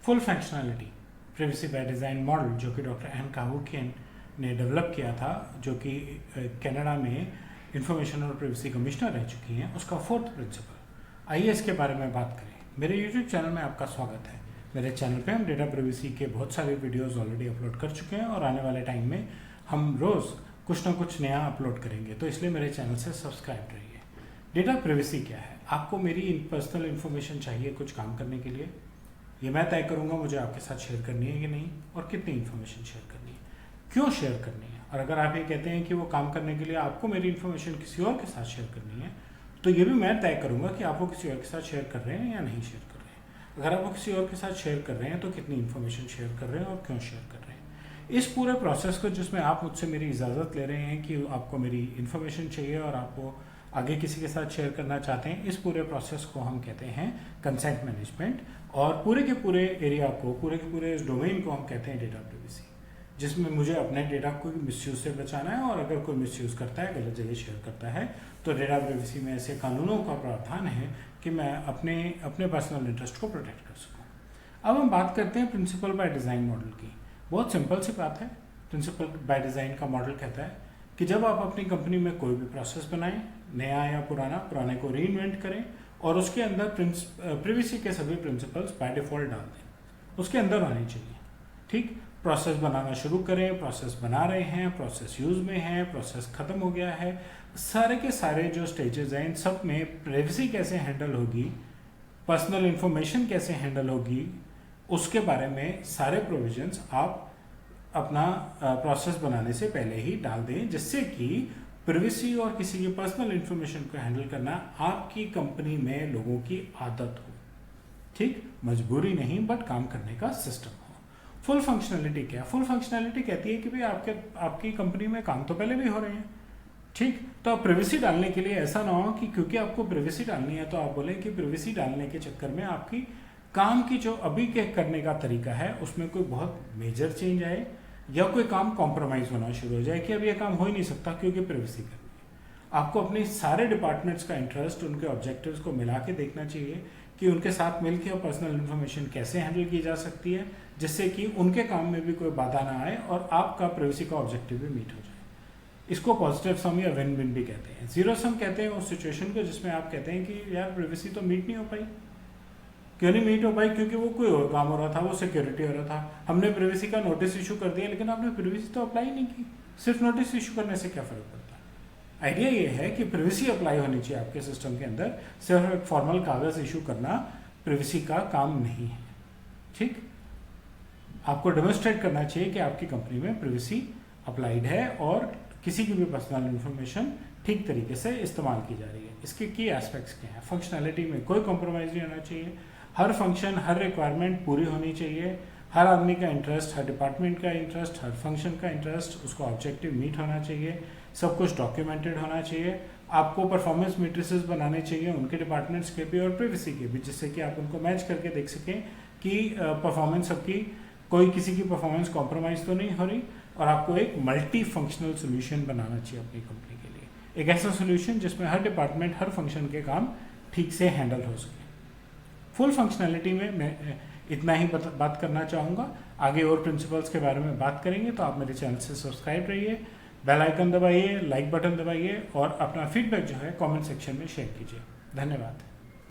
Full functionality privacy by design model जो कि doctor N कावुकियन ने डेवलप किया था, जो कि कनाडा में इंफॉर्मेशन और प्राइवेसी कमिश्नर रह चुकी हैं, उसका फोर्थ प्रिंसिपल। आइए इसके बारे में बात करें। मेरे यूट्यूब चैनल में आपका स्वागत है। मेरे चैनल पे हम डेटा प्राइवेसी के बहुत सारे वीडियोस ऑलरेडी अपलोड कर चुके हैं और आने वाले टाइम में हम रोज़ कुछ ना कुछ नया अपलोड करेंगे, तो इसलिए मेरे चैनल से सब्सक्राइब रहिए। डेटा प्राइवेसी क्या है? आपको मेरी पर्सनल इन्फॉर्मेशन चाहिए कुछ काम करने के लिए, ये मैं तय करूंगा मुझे आपके साथ शेयर करनी है कि नहीं, और कितनी इन्फॉर्मेशन शेयर करनी है, क्यों शेयर करनी है। और अगर आप ये कहते हैं कि वो काम करने के लिए आपको मेरी इन्फॉर्मेशन किसी और के साथ शेयर करनी है, तो ये भी मैं तय करूंगा कि आप वो किसी और के साथ शेयर कर रहे हैं या नहीं शेयर कर रहे हैं। अगर आप वो किसी और के साथ शेयर कर रहे हैं तो कितनी इन्फॉर्मेशन शेयर कर रहे हैं और क्यों शेयर कर रहे हैं। इस पूरे प्रोसेस को, जिसमें आप मुझसे मेरी इजाज़त ले रहे हैं कि आपको मेरी इन्फॉर्मेशन चाहिए और आपको आगे किसी के साथ शेयर करना चाहते हैं, इस पूरे प्रोसेस को हम कहते हैं कंसेंट मैनेजमेंट। और पूरे के पूरे एरिया को, पूरे के पूरे इस डोमेन को हम कहते हैं डेटा प्राइवेसी, जिसमें मुझे अपने डेटा को मिसयूज से बचाना है। और अगर कोई मिसयूज करता है, गलत जगह शेयर करता है, तो डेटा प्राइवेसी में ऐसे कानूनों का प्रावधान है कि मैं अपने पर्सनल इंटरेस्ट को प्रोटेक्ट कर सकूँ। अब हम बात करते हैं प्रिंसिपल बाय डिज़ाइन मॉडल की। बहुत सिंपल सी बात है। प्रिंसिपल बाय डिज़ाइन का मॉडल कहता है कि जब आप अपनी कंपनी में कोई भी प्रोसेस बनाएं, नया या पुराने को रीइन्वेंट करें और उसके अंदर प्राइवेसी के सभी प्रिंसिपल्स बाय डिफॉल्ट डाल दें, उसके अंदर आने चाहिए। ठीक, प्रोसेस बनाना शुरू करें, प्रोसेस बना रहे हैं, प्रोसेस यूज में है, प्रोसेस खत्म हो गया है, सारे के सारे जो स्टेजेस हैं, इन सब में प्राइवेसी कैसे हैंडल होगी, पर्सनल इंफॉर्मेशन कैसे हैंडल होगी, उसके बारे में सारे प्रोविजंस आप अपना प्रोसेस बनाने से पहले ही डाल दें, जिससे कि प्राइवेसी और किसी की पर्सनल इंफॉर्मेशन को हैंडल करना आपकी कंपनी में लोगों की आदत हो। ठीक, मजबूरी नहीं, बट काम करने का सिस्टम हो। फुल फंक्शनैलिटी क्या है? फुल फंक्शनैलिटी कहती है कि भाई आपकी कंपनी में काम तो पहले भी हो रहे हैं। ठीक, तो आप प्राइवेसी डालने के लिए ऐसा ना हो कि क्योंकि आपको प्राइवेसी डालनी है तो आप बोलें कि प्राइवेसी डालने के चक्कर में आपकी काम की जो अभी के करने का तरीका है उसमें कोई बहुत मेजर चेंज आए या कोई काम कॉम्प्रोमाइज होना शुरू हो जाए कि अब यह काम हो ही नहीं सकता क्योंकि प्राइवेसी करनी है। आपको अपने सारे डिपार्टमेंट्स का इंटरेस्ट, उनके ऑब्जेक्टिव्स को मिला के देखना चाहिए कि उनके साथ मिलकर पर्सनल इन्फॉर्मेशन कैसे हैंडल की जा सकती है, जिससे कि उनके काम में भी कोई बाधा ना आए और आपका प्राइवेसी का ऑब्जेक्टिव भी मीट हो जाए। इसको पॉजिटिव सम या विन विन भी कहते हैं। जीरो सम कहते हैं उस सिचुएशन को जिसमें आप कहते हैं कि यार प्राइवेसी तो मीट नहीं हो पाई। क्यों नहीं मीट हो पाई? क्योंकि वो कोई और काम हो रहा था, वो सिक्योरिटी हो रहा था। हमने प्राइवेसी का नोटिस इशू कर दिया, लेकिन आपने प्राइवेसी तो अप्लाई नहीं की। सिर्फ नोटिस इशू करने से क्या फर्क पड़ता है? आइडिया ये है कि प्राइवेसी अप्लाई होनी चाहिए आपके सिस्टम के अंदर। सिर्फ एक फॉर्मल कागज इशू करना प्राइवेसी का काम नहीं है। ठीक, आपको डेमोन्स्ट्रेट करना चाहिए कि आपकी कंपनी में प्राइवेसी अप्लाइड है और किसी की भी पर्सनल इन्फॉर्मेशन ठीक तरीके से इस्तेमाल की जा रही है। इसके की एस्पेक्ट्स क्या हैं? फंक्शनैलिटी में कोई कॉम्प्रोमाइज़ नहीं होना चाहिए। हर फंक्शन, हर रिक्वायरमेंट पूरी होनी चाहिए। हर आदमी का इंटरेस्ट, हर डिपार्टमेंट का इंटरेस्ट, हर फंक्शन का इंटरेस्ट, उसका ऑब्जेक्टिव मीट होना चाहिए। सब कुछ डॉक्यूमेंटेड होना चाहिए। आपको परफॉर्मेंस मैट्रिसेस बनाने चाहिए उनके डिपार्टमेंट्स के भी और प्राइवेसी के भी, जिससे कि आप उनको मैच करके देख सकें कि परफॉर्मेंस सबकी, कोई किसी की परफॉर्मेंस कॉम्प्रोमाइज़ तो नहीं हो रही। और आपको एक मल्टी फंक्शनल सोल्यूशन बनाना चाहिए अपनी कंपनी के लिए, एक ऐसा सोल्यूशन जिसमें हर डिपार्टमेंट, हर फंक्शन के काम ठीक से हैंडल हो सके। फुल फंक्शनैलिटी में मैं इतना ही बात करना चाहूँगा। आगे और प्रिंसिपल्स के बारे में बात करेंगे, तो आप मेरे चैनल से सब्सक्राइब रहिए, बेल आइकन दबाइए, लाइक बटन दबाइए और अपना फीडबैक जो है कमेंट सेक्शन में शेयर कीजिए। धन्यवाद।